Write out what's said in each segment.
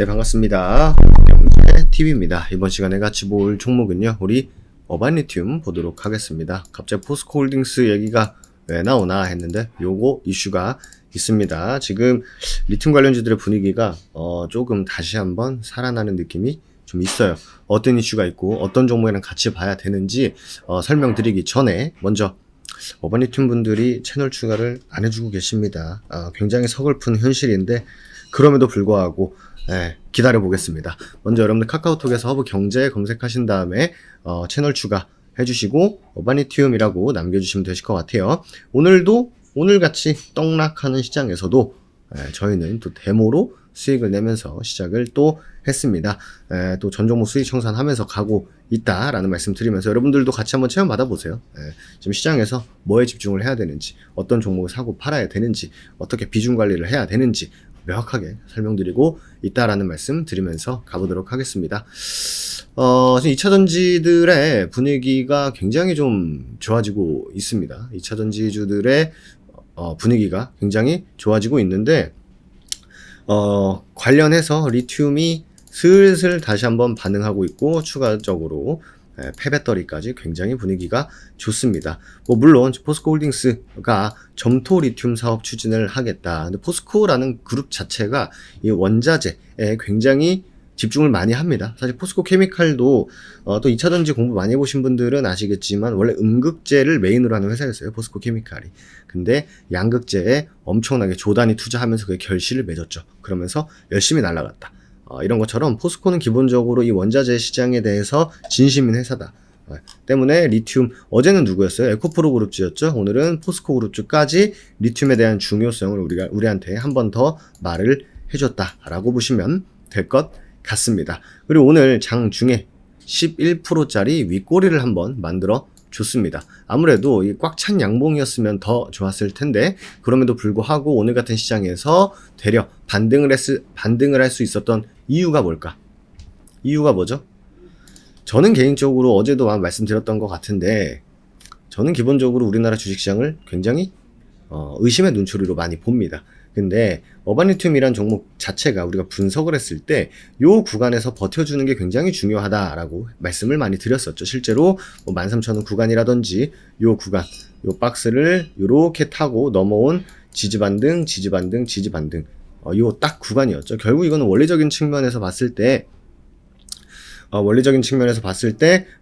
네, 반갑습니다. 경제TV입니다. 이번 시간에 같이 볼 종목은요, 우리 어반리튬 보도록 하겠습니다. 갑자기 포스코홀딩스 얘기가 왜 나오나 했는데 요거 이슈가 있습니다. 지금 리튬 관련주들의 분위기가 조금 다시 한번 살아나는 느낌이 좀 있어요. 어떤 이슈가 있고 어떤 종목이랑 같이 봐야 되는지 설명드리기 전에 먼저 어반리튬 분들이 채널 추가를 안 해주고 계십니다. 굉장히 서글픈 현실인데 그럼에도 불구하고 기다려 보겠습니다. 먼저 여러분들 카카오톡에서 허브 경제 검색하신 다음에 채널 추가 해주시고 어바니티움이라고 남겨주시면 되실 것 같아요. 오늘도 오늘같이 떡락하는 시장에서도 저희는 또 데모로 수익을 내면서 시작을 또 했습니다. 또 전종목 수익 청산하면서 가고 있다라는 말씀 드리면서 여러분들도 같이 한번 체험 받아보세요. 지금 시장에서 뭐에 집중을 해야 되는지, 어떤 종목을 사고 팔아야 되는지, 어떻게 비중 관리를 해야 되는지 명확하게 설명드리고 있다라는 말씀 드리면서 가보도록 하겠습니다. 지금 2차전지들의 분위기가 굉장히 좀 좋아지고 있습니다. 2차전지주들의 분위기가 굉장히 좋아지고 있는데 관련해서 리튬이 슬슬 다시 한번 반응하고 있고 추가적으로 폐배터리까지 굉장히 분위기가 좋습니다. 물론 포스코홀딩스가 점토 리튬 사업 추진을 하겠다. 근데 포스코라는 그룹 자체가 이 원자재에 굉장히 집중을 많이 합니다. 사실 포스코 케미칼도 또 2차전지 공부 많이 해보신 분들은 아시겠지만 원래 음극재를 메인으로 하는 회사였어요. 포스코 케미칼이. 근데 양극재에 엄청나게 조단위 투자하면서 그게 결실을 맺었죠. 그러면서 열심히 날아갔다. 이런 것처럼 포스코는 기본적으로 이 원자재 시장에 대해서 진심인 회사다. 때문에 리튬, 어제는 누구였어요? 에코프로 그룹주였죠. 오늘은 포스코 그룹주까지 리튬에 대한 중요성을 우리한테 한 번 더 말을 해줬다라고 보시면 될 것 같습니다. 그리고 오늘 장중에 11%짜리 윗꼬리를 한번 만들어 줬습니다. 아무래도 이 꽉 찬 양봉이었으면 더 좋았을 텐데 그럼에도 불구하고 오늘 같은 시장에서 되려 반등을 할 수 있었던 이유가 뭘까? 이유가 뭐죠? 저는 개인적으로 어제도 말씀드렸던 것 같은데 저는 기본적으로 우리나라 주식시장을 굉장히 의심의 눈초리로 많이 봅니다. 근데 어바니튬이란 종목 자체가 우리가 분석을 했을 때 요 구간에서 버텨주는 게 굉장히 중요하다라고 말씀을 많이 드렸었죠. 실제로 13,000원 구간이라든지 요 구간, 요 박스를 요렇게 타고 넘어온 지지반등, 지지반등, 지지반등 요 딱 구간이었죠. 결국 이거는 원리적인 측면에서 봤을 때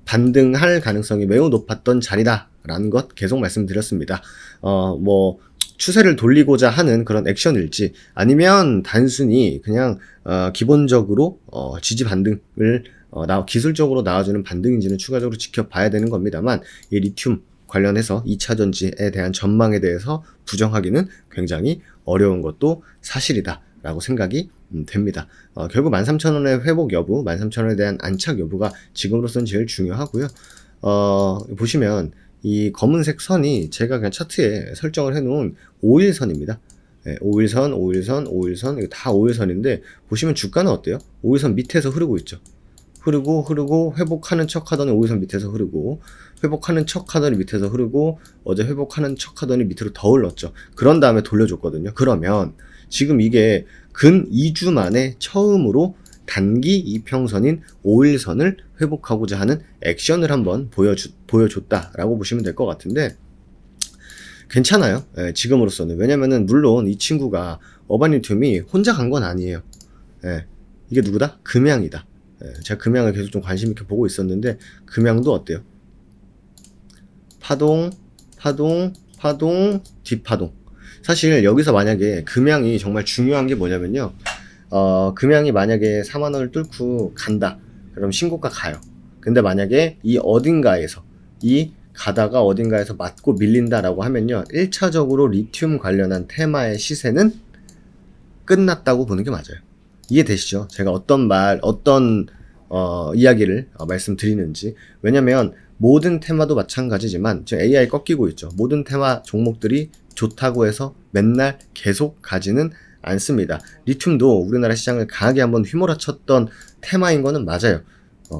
반등할 가능성이 매우 높았던 자리다라는 것 계속 말씀드렸습니다. 추세를 돌리고자 하는 그런 액션일지 아니면 단순히 그냥 기본적으로 지지 반등을 기술적으로 나와주는 반등인지는 추가적으로 지켜봐야 되는 겁니다만 이 리튬 관련해서 2차전지에 대한 전망에 대해서 부정하기는 굉장히 어려운 것도 사실이다 라고 생각이 됩니다. 결국 13,000원의 회복 여부, 13,000원에 대한 안착 여부가 지금으로서는 제일 중요하고요. 보시면 이 검은색 선이 제가 그냥 차트에 설정을 해놓은 5일선입니다. 5일선, 5일선, 5일선, 이거 다 5일선인데 보시면 주가는 어때요? 5일선 밑에서 흐르고 있죠. 흐르고 회복하는 척 하더니 5일선 밑에서 흐르고 회복하는 척 하더니 밑에서 흐르고 어제 회복하는 척 하더니 밑으로 더 흘렀죠. 그런 다음에 돌려줬거든요. 그러면 지금 이게 근 2주 만에 처음으로 단기 이평선인 5일선을 회복하고자 하는 액션을 한번 보여줬다라고 보시면 될 것 같은데 괜찮아요. 지금으로서는. 왜냐면은 물론 이 친구가 어바니튬이 혼자 간 건 아니에요. 이게 누구다? 금양이다. 제가 금양을 계속 좀 관심 있게 보고 있었는데 금양도 어때요? 파동, 뒷파동. 사실 여기서 만약에 금양이 정말 중요한 게 뭐냐면요. 금양이 만약에 4만원을 뚫고 간다. 그럼 신고가 가요. 근데 만약에 이 가다가 어딘가에서 맞고 밀린다라고 하면요. 1차적으로 리튬 관련한 테마의 시세는 끝났다고 보는 게 맞아요. 이해되시죠? 제가 어떤 이야기를 말씀드리는지. 왜냐면 모든 테마도 마찬가지지만 지금 AI 꺾이고 있죠. 모든 테마 종목들이 좋다고 해서 맨날 계속 가지는 않습니다. 리튬도 우리나라 시장을 강하게 한번 휘몰아쳤던 테마인 거는 맞아요.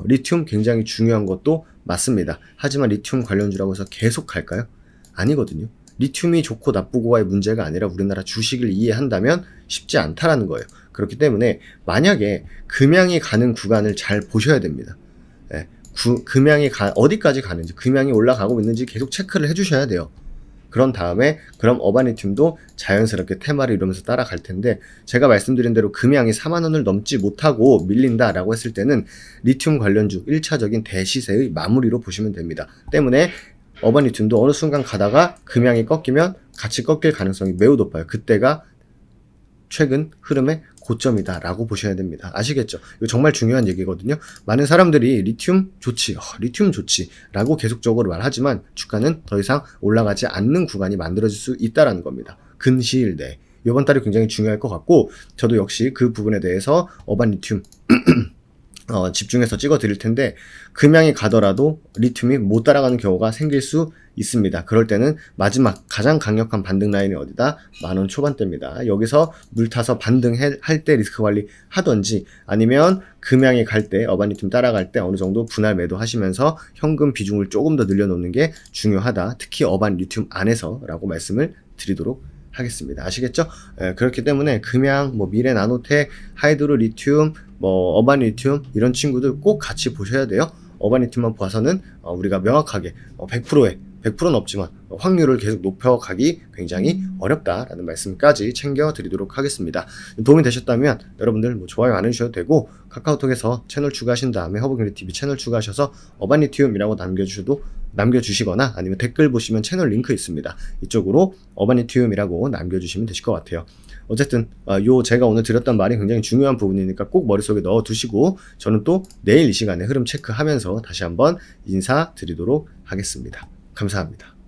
리튬 굉장히 중요한 것도 맞습니다. 하지만 리튬 관련주라고 해서 계속 갈까요? 아니거든요. 리튬이 좋고 나쁘고의 문제가 아니라 우리나라 주식을 이해한다면 쉽지 않다라는 거예요. 그렇기 때문에 만약에 금양이 가는 구간을 잘 보셔야 됩니다. 예, 금양이 어디까지 가는지, 금양이 올라가고 있는지 계속 체크를 해주셔야 돼요. 그런 다음에 그럼 어바니튬도 자연스럽게 테마를 이루면서 따라갈 텐데, 제가 말씀드린 대로 금양이 4만원을 넘지 못하고 밀린다라고 했을 때는 리튬 관련주 1차적인 대시세의 마무리로 보시면 됩니다. 때문에 어바니튬도 어느 순간 가다가 금양이 꺾이면 같이 꺾일 가능성이 매우 높아요. 그때가 최근 흐름의 고점이다 라고 보셔야 됩니다. 아시겠죠? 이거 정말 중요한 얘기거든요. 많은 사람들이 리튬 좋지 라고 계속적으로 말하지만 주가는 더 이상 올라가지 않는 구간이 만들어질 수 있다는 겁니다. 근시일 내에. 이번 달이 굉장히 중요할 것 같고, 저도 역시 그 부분에 대해서 어바니튬 집중해서 찍어 드릴 텐데, 금양이 가더라도 리튬이 못 따라가는 경우가 생길 수 있습니다. 그럴 때는 마지막 가장 강력한 반등 라인이 어디다? 10,000원 초반대입니다. 여기서 물 타서 반등할 때 리스크 관리 하던지, 아니면 금양이 갈 때, 어바니튬 따라갈 때 어느 정도 분할 매도 하시면서 현금 비중을 조금 더 늘려놓는 게 중요하다. 특히 어반 리튬 안에서 라고 말씀을 드리도록 하겠습니다. 아시겠죠? 그렇기 때문에 금양, 미래 나노텍, 하이드로 리튬, 어반 리튬 이런 친구들 꼭 같이 보셔야 돼요. 어반 리튬만 봐서는 우리가 명확하게 100%는 없지만 확률을 계속 높여가기 굉장히 어렵다라는 말씀까지 챙겨드리도록 하겠습니다. 도움이 되셨다면 여러분들 좋아요 안 해주셔도 되고, 카카오톡에서 채널 추가하신 다음에 허브경제TV 채널 추가하셔서 어바니튬이라고 남겨주시거나 아니면 댓글 보시면 채널 링크 있습니다. 이쪽으로 어바니튬이라고 남겨주시면 되실 것 같아요. 어쨌든 제가 오늘 드렸던 말이 굉장히 중요한 부분이니까 꼭 머릿속에 넣어두시고, 저는 또 내일 이 시간에 흐름 체크하면서 다시 한번 인사드리도록 하겠습니다. 감사합니다.